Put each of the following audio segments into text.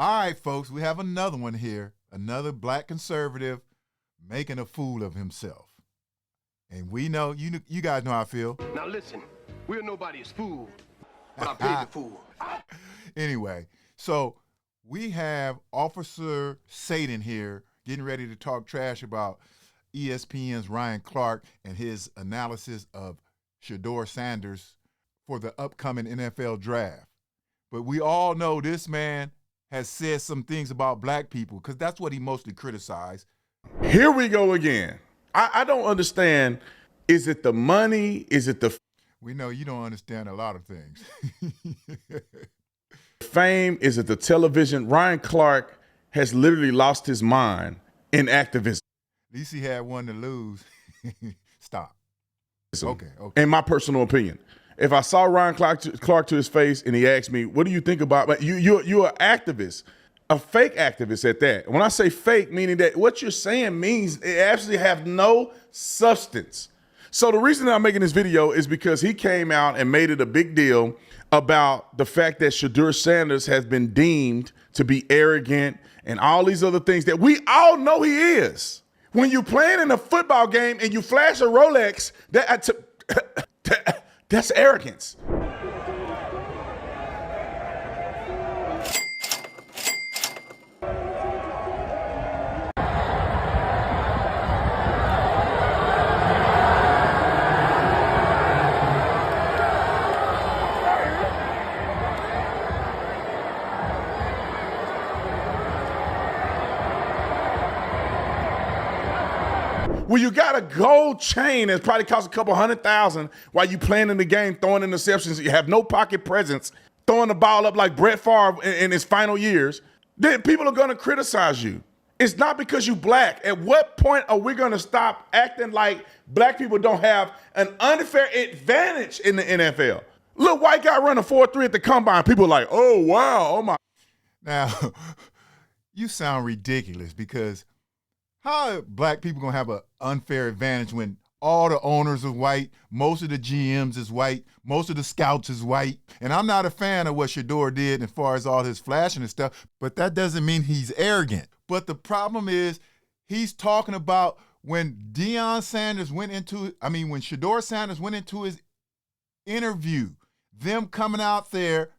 All right, folks, we have another one here. Another black conservative making a fool of himself. And we know, you guys know how I feel. Now listen, we're nobody's fool, but I paid the fool. Anyway, so we have Officer Satan here getting ready to talk trash about ESPN's Ryan Clark and his analysis of Shedeur Sanders for the upcoming NFL draft. But we all know this man has said some things about black people because that's what he mostly criticized. Here we go again. I don't understand. Is it the money? Is it the We know you don't understand a lot of things. fame? Is it the television? Ryan Clark has literally lost his mind in activism. At least he had one to lose. Stop. Okay. In my personal opinion, if I saw Ryan Clark to his face and he asked me, "What do you think about?" But you're an activist, a fake activist at that. When I say fake, meaning that what you're saying means it actually have no substance. So the reason that I'm making this video is because he came out and made it a big deal about the fact that Shedeur Sanders has been deemed to be arrogant and all these other things that we all know he is. When you playing in a football game and you flash a Rolex, that's arrogance. Well, you got a gold chain that probably costs a couple $100,000 while you playing in the game, throwing interceptions. You have no pocket presence, throwing the ball up like Brett Favre in his final years. Then people are going to criticize you. It's not because you black. At what point are we going to stop acting like black people don't have an unfair advantage in the NFL? Little white guy running 4.3 at the combine. People are like, oh, wow, oh, my. Now, you sound ridiculous because how are black people going to have an unfair advantage when all the owners are white, most of the GMs is white, most of the scouts is white? And I'm not a fan of what Shedeur did as far as all his flashing and stuff, but that doesn't mean he's arrogant. But the problem is he's talking about when when Shedeur Sanders went into his interview, them coming out there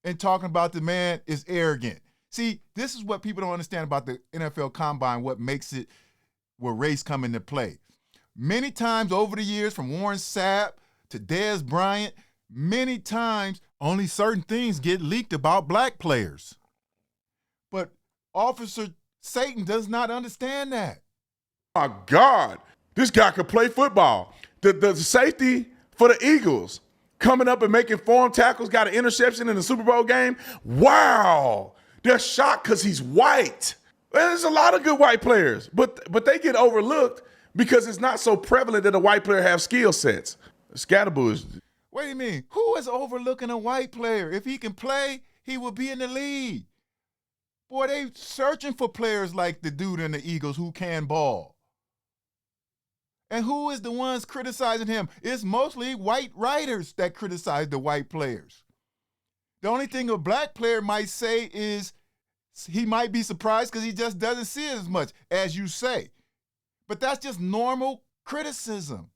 and talking about the man is arrogant. See, this is what people don't understand about the NFL Combine, what makes it where race come into play. Many times over the years, from Warren Sapp to Dez Bryant, many times only certain things get leaked about black players. But Officer Satan does not understand that. My God, this guy could play football. The safety for the Eagles coming up and making form tackles, got an interception in the Super Bowl game. Wow. They're shocked because he's white. There's a lot of good white players, but they get overlooked because it's not so prevalent that a white player have skill sets. Scatterboo is. What do you mean? Who is overlooking a white player? If he can play, he will be in the league. Boy, they searching for players like the dude in the Eagles who can ball. And who is the ones criticizing him? It's mostly white writers that criticize the white players. The only thing a black player might say is he might be surprised because he just doesn't see it as much, as you say. But that's just normal criticism.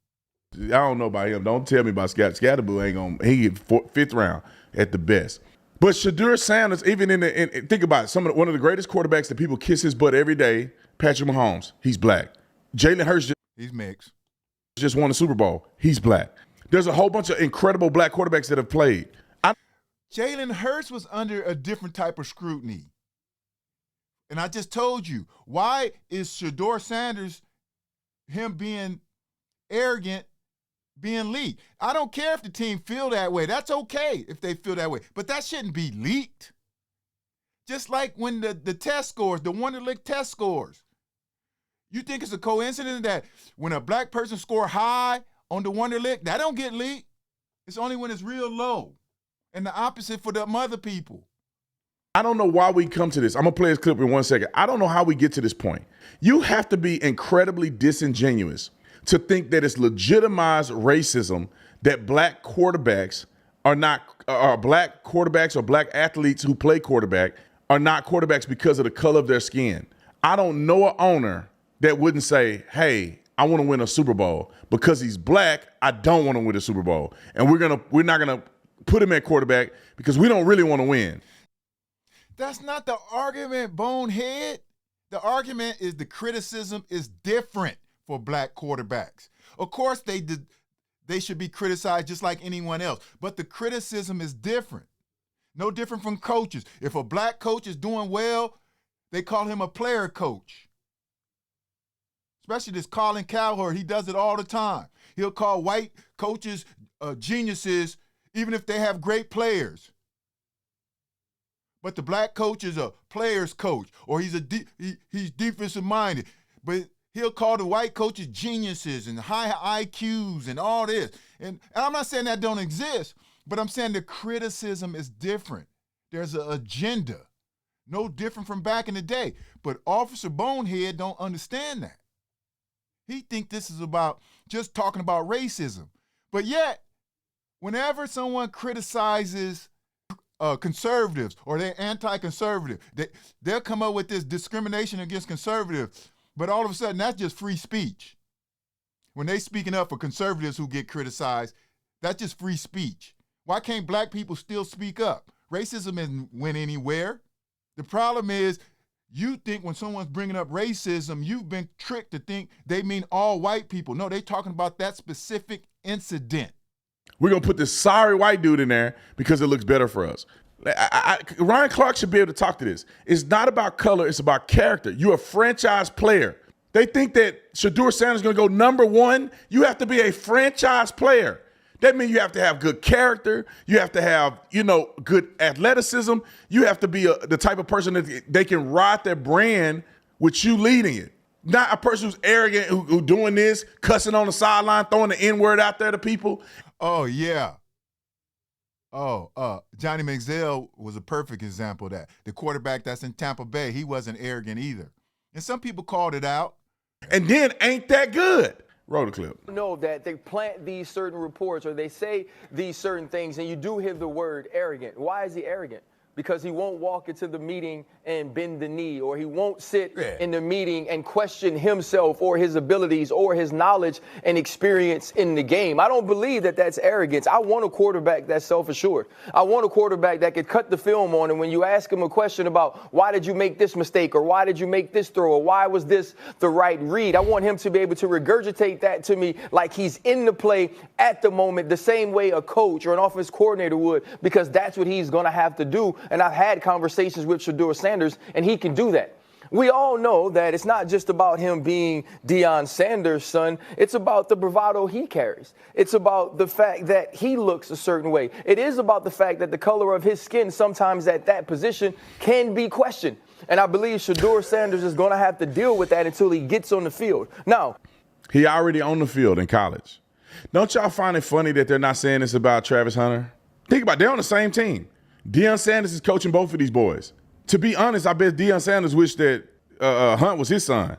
I don't know about him. Don't tell me about Scatterboo. Ain't gonna. He get fifth round at the best. But Shedeur Sanders, even think about it. One of the greatest quarterbacks that people kiss his butt every day, Patrick Mahomes. He's black. Jalen Hurts. He's mixed. Just won the Super Bowl. He's black. There's a whole bunch of incredible black quarterbacks that have played. Jalen Hurts was under a different type of scrutiny. And I just told you, why is Shedeur Sanders, him being arrogant, being leaked? I don't care if the team feel that way. That's okay if they feel that way. But that shouldn't be leaked. Just like when the test scores, the Wonderlic test scores. You think it's a coincidence that when a black person score high on the Wonderlic, that don't get leaked? It's only when it's real low. And the opposite for them other people. I don't know why we come to this. I'm going to play this clip in 1 second. I don't know how we get to this point. You have to be incredibly disingenuous to think that it's legitimized racism that black quarterbacks are black quarterbacks or black athletes who play quarterback are not quarterbacks because of the color of their skin. I don't know an owner that wouldn't say, hey, I want to win a Super Bowl. Because he's black, I don't want to win a Super Bowl. And we're not gonna put him at quarterback because we don't really want to win. That's not the argument, bonehead. The argument is the criticism is different for black quarterbacks. Of course, they should be criticized just like anyone else, but the criticism is different. No different from coaches. If a black coach is doing well, they call him a player coach. Especially this Colin Cowherd, he does it all the time. He'll call white coaches geniuses, even if they have great players. But the black coach is a player's coach, or he's defensive minded. But he'll call the white coaches geniuses and high IQs and all this. And I'm not saying that don't exist, but I'm saying the criticism is different. There's an agenda, no different from back in the day. But Officer Bonehead don't understand that. He think this is about just talking about racism. But yet, whenever someone criticizes conservatives or they're anti-conservative, they'll come up with this discrimination against conservatives. But all of a sudden, that's just free speech. When they speaking up for conservatives who get criticized, that's just free speech. Why can't black people still speak up? Racism isn't went anywhere. The problem is, you think when someone's bringing up racism, you've been tricked to think they mean all white people. No, they're talking about that specific incident. We're going to put this sorry white dude in there because it looks better for us. Ryan Clark should be able to talk to this. It's not about color. It's about character. You're a franchise player. They think that Shedeur Sanders is going to go number one. You have to be a franchise player. That means you have to have good character. You have to have, good athleticism. You have to be the type of person that they can ride their brand with you leading it. Not a person who's arrogant, who doing this, cussing on the sideline, throwing the N-word out there to people. Oh, yeah. Johnny Manziel was a perfect example of that. The quarterback that's in Tampa Bay, he wasn't arrogant either. And some people called it out. And then ain't that good. Roll the clip. Know that they plant these certain reports or they say these certain things and you do hear the word arrogant. Why is he arrogant? Because he won't walk into the meeting and bend the knee, or he won't sit in the meeting and question himself or his abilities or his knowledge and experience in the game. I don't believe that that's arrogance. I want a quarterback that's self-assured. I want a quarterback that could cut the film on, and when you ask him a question about why did you make this mistake or why did you make this throw or why was this the right read, I want him to be able to regurgitate that to me like he's in the play at the moment, the same way a coach or an offense coordinator would, because that's what he's going to have to do. And I've had conversations with Shedeur Sanders, and he can do that. We all know that it's not just about him being Deion Sanders' son. It's about the bravado he carries. It's about the fact that he looks a certain way. It is about the fact that the color of his skin sometimes at that position can be questioned. And I believe Shedeur Sanders is going to have to deal with that until he gets on the field. Now, he already on the field in college. Don't y'all find it funny that they're not saying this about Travis Hunter? Think about it. They're on the same team. Deion Sanders is coaching both of these boys. To be honest, I bet Deion Sanders wished that Hunt was his son.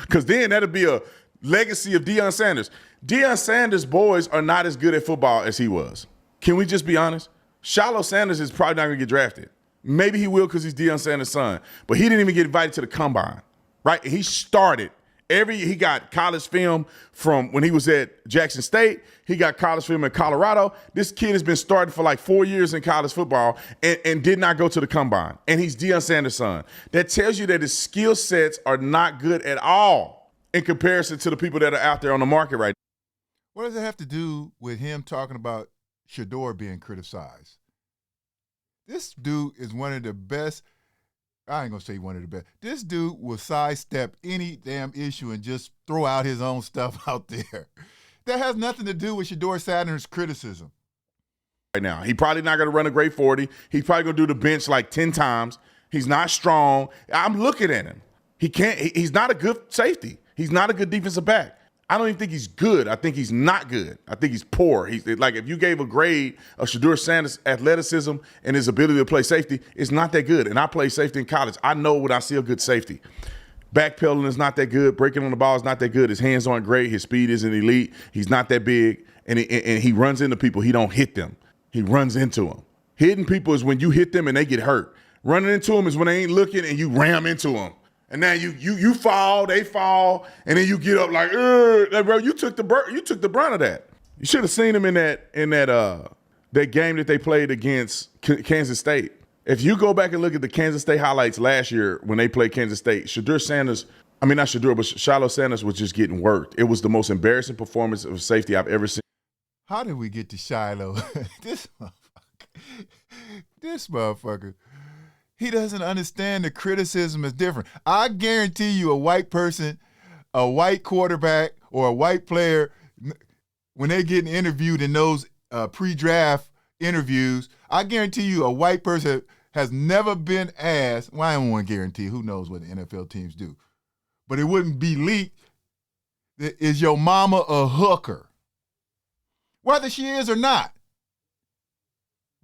Because then that'd be a legacy of Deion Sanders. Deion Sanders' boys are not as good at football as he was. Can we just be honest? Shiloh Sanders is probably not going to get drafted. Maybe he will because he's Deion Sanders' son. But he didn't even get invited to the combine, right? He started. He got college film from when he was at Jackson State. He got college film in Colorado. This kid has been starting for like 4 years in college football and did not go to the combine. And he's Deion Sanders' son. That tells you that his skill sets are not good at all in comparison to the people that are out there on the market right now. What does it have to do with him talking about Shedeur being criticized? This dude is one of the best. I ain't gonna say one of the best. This dude will sidestep any damn issue and just throw out his own stuff out there. That has nothing to do with Shedeur Sanders' criticism. Right now, he probably not gonna run a great 40. He's probably gonna do the bench like 10 times. He's not strong. I'm looking at him. He's not a good safety. He's not a good defensive back. I don't even think he's good. I think he's not good. I think he's poor. He's like, if you gave a grade of Shedeur Sanders' athleticism and his ability to play safety, it's not that good. And I played safety in college. I know when I see a good safety. Backpedaling is not that good. Breaking on the ball is not that good. His hands aren't great. His speed isn't elite. He's not that big. And he runs into people. He don't hit them. He runs into them. Hitting people is when you hit them and they get hurt. Running into them is when they ain't looking and you ram into them. And now you fall, they fall, and then you get up like, bro, you took the brunt of that. You should have seen him in that game that they played against Kansas State. If you go back and look at the Kansas State highlights last year when they played Kansas State, Shedeur Sanders, I mean not Shedeur, but Shedeur Sanders was just getting worked. It was the most embarrassing performance of safety I've ever seen. How did we get to Shiloh? This motherfucker. He doesn't understand the criticism is different. I guarantee you a white person, a white quarterback, or a white player, when they get interviewed in those pre-draft interviews, I guarantee you a white person has never been asked, well, I don't want to guarantee, who knows what the NFL teams do, but it wouldn't be leaked, is your mama a hooker? Whether she is or not,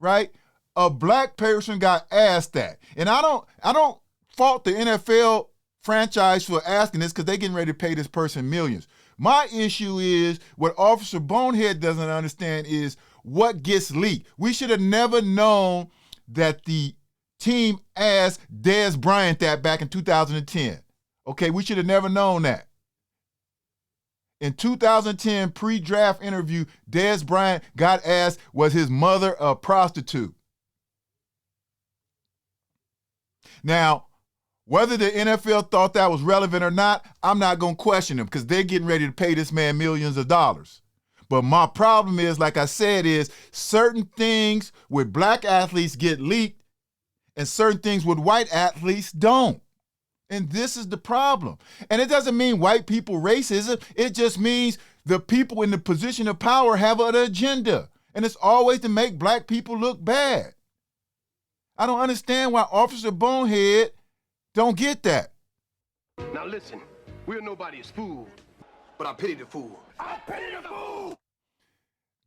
right? A black person got asked that. And I don't fault the NFL franchise for asking this because they're getting ready to pay this person millions. My issue is what Officer Bonehead doesn't understand is what gets leaked. We should have never known that the team asked Dez Bryant that back in 2010. Okay, we should have never known that. In 2010 pre-draft interview, Dez Bryant got asked, was his mother a prostitute? Now, whether the NFL thought that was relevant or not, I'm not going to question them because they're getting ready to pay this man millions of dollars. But my problem is, like I said, is certain things with black athletes get leaked and certain things with white athletes don't. And this is the problem. And it doesn't mean white people racism. It just means the people in the position of power have an agenda. And it's always to make black people look bad. I don't understand why Officer Bonehead don't get that. Now listen, we're nobody's fool, but I pity the fool. I pity the fool!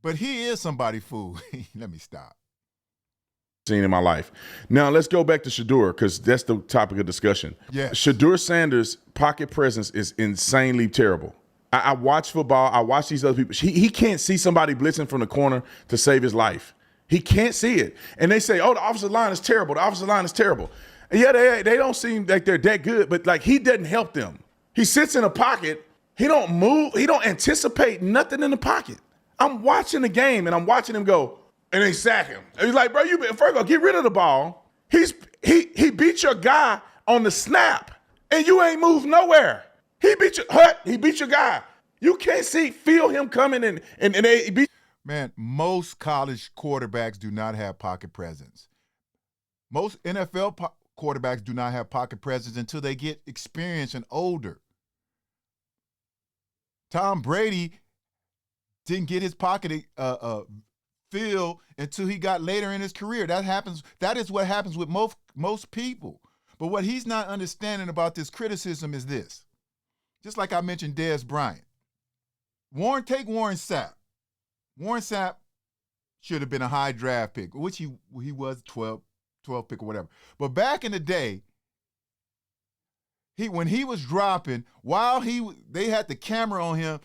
But he is somebody's fool. Let me stop. Seen in my life. Now let's go back to Shedeur because that's the topic of discussion. Yeah. Shedeur Sanders' pocket presence is insanely terrible. I watch football. I watch these other people. He can't see somebody blitzing from the corner to save his life. He can't see it. And they say, oh, the offensive line is terrible. The offensive line is terrible. And yeah, they don't seem like they're that good, but like he doesn't help them. He sits in a pocket. He don't move. He don't anticipate nothing in the pocket. I'm watching the game and I'm watching him go, and they sack him. And he's like, bro, you Fergo, get rid of the ball. He beat your guy on the snap, and you ain't moved nowhere. He beat your guy. You can't feel him coming and they beat. Man, most college quarterbacks do not have pocket presence. Most NFL quarterbacks do not have pocket presence until they get experience and older. Tom Brady didn't get his pocket feel until he got later in his career. That is what happens with most people. But what he's not understanding about this criticism is this. Just like I mentioned Dez Bryant. Take Warren Sapp. Warren Sapp should have been a high draft pick, which he was 12 pick or whatever. But back in the day, when he was dropping, while they had the camera on him,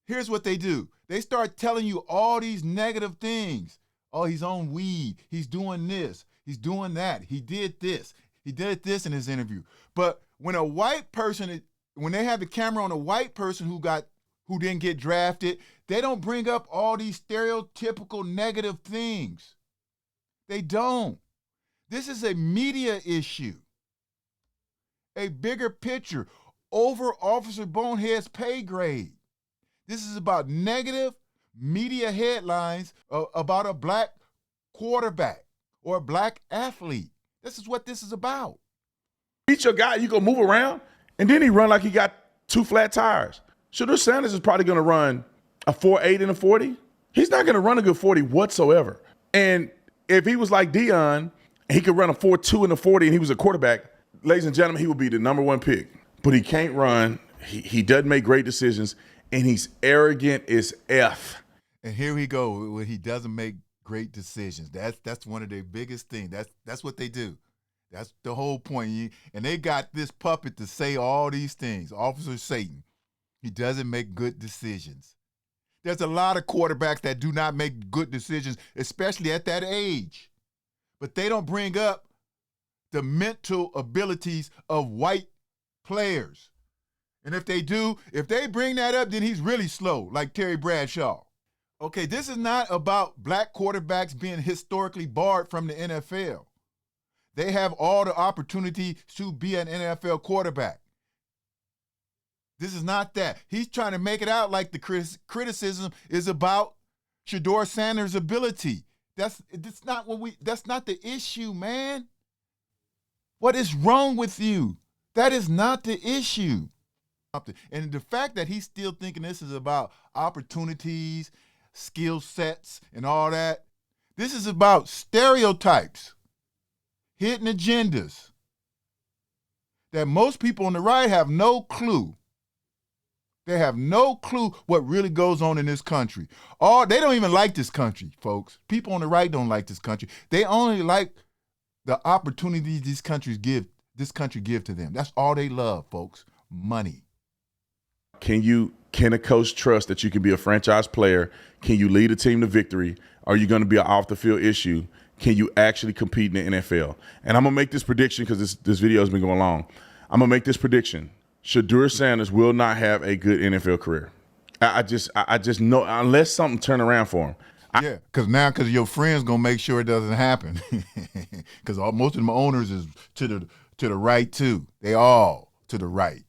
here's what they do. They start telling you all these negative things. Oh, he's on weed. He's doing this. He's doing that. He did this. He did this in his interview. But when a white person, when they have the camera on a white person who didn't get drafted, they don't bring up all these stereotypical negative things. They don't. This is a media issue. A bigger picture over Officer Bonehead's pay grade. This is about negative media headlines about a black quarterback or a black athlete. This is what this is about. Beat your guy, you go move around, and then he run like he got two flat tires. Shedeur Sanders is probably going to run a 4.8 in a 40. He's not going to run a good 40 whatsoever. And if he was like Deion, he could run a 4.2 in a 40 and he was a quarterback, ladies and gentlemen, he would be the number one pick. But he can't run. He doesn't make great decisions, and he's arrogant as F. And here we go when he doesn't make great decisions. That's one of their biggest things. That's what they do. That's the whole point. And they got this puppet to say all these things. Officer Satan. He doesn't make good decisions. There's a lot of quarterbacks that do not make good decisions, especially at that age. But they don't bring up the mental abilities of white players. And if they do, if they bring that up, then he's really slow, like Terry Bradshaw. Okay, this is not about black quarterbacks being historically barred from the NFL. They have all the opportunity to be an NFL quarterback. This is not that. He's trying to make it out like the criticism is about Shedeur Sanders' ability. That's not the issue, man. What is wrong with you? That is not the issue. And the fact that he's still thinking this is about opportunities, skill sets, and all that, this is about stereotypes, hidden agendas that most people on the right have no clue. They have no clue what really goes on in this country. They don't even like this country, folks. People on the right don't like this country. They only like the opportunities this country give to them. That's all they love, folks. Money. Can a coach trust that you can be a franchise player? Can you lead a team to victory? Are you going to be an off the field issue? Can you actually compete in the NFL? And I'm gonna make this prediction because this video has been going long. I'm gonna make this prediction. Shedeur Sanders will not have a good NFL career. I just know, unless something turn around for him. Because your friends gonna make sure it doesn't happen. Because most of them owners is to the right too. They all to the right.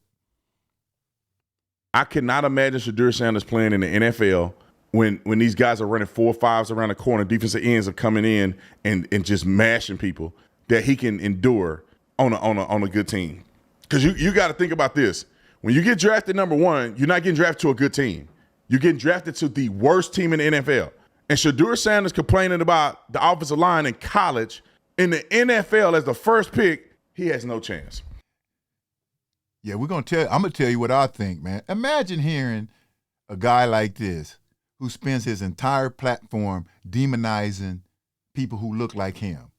I cannot imagine Shedeur Sanders playing in the NFL when these guys are running 4-5s around the corner, defensive ends are coming in and just mashing people, that he can endure on a good team. Because you got to think about this. When you get drafted number one, you're not getting drafted to a good team. You're getting drafted to the worst team in the NFL. And Shedeur Sanders complaining about the offensive line in college, in the NFL as the first pick, he has no chance. Yeah, I'm going to tell you what I think, man. Imagine hearing a guy like this who spends his entire platform demonizing people who look like him.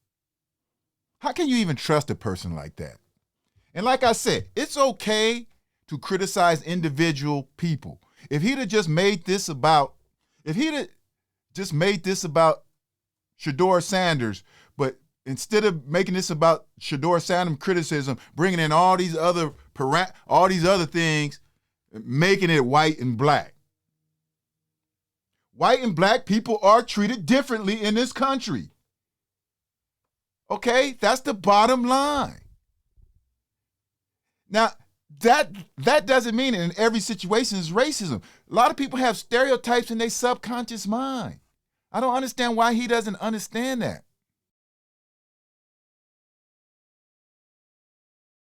How can you even trust a person like that? And like I said, it's okay to criticize individual people. If he'd have just made this about Shedeur Sanders, but instead of making this about Shedeur Sanders criticism, bringing in all these other things, making it white and black. White and black people are treated differently in this country. Okay? That's the bottom line. Now, that doesn't mean in every situation is racism. A lot of people have stereotypes in their subconscious mind. I don't understand why he doesn't understand that.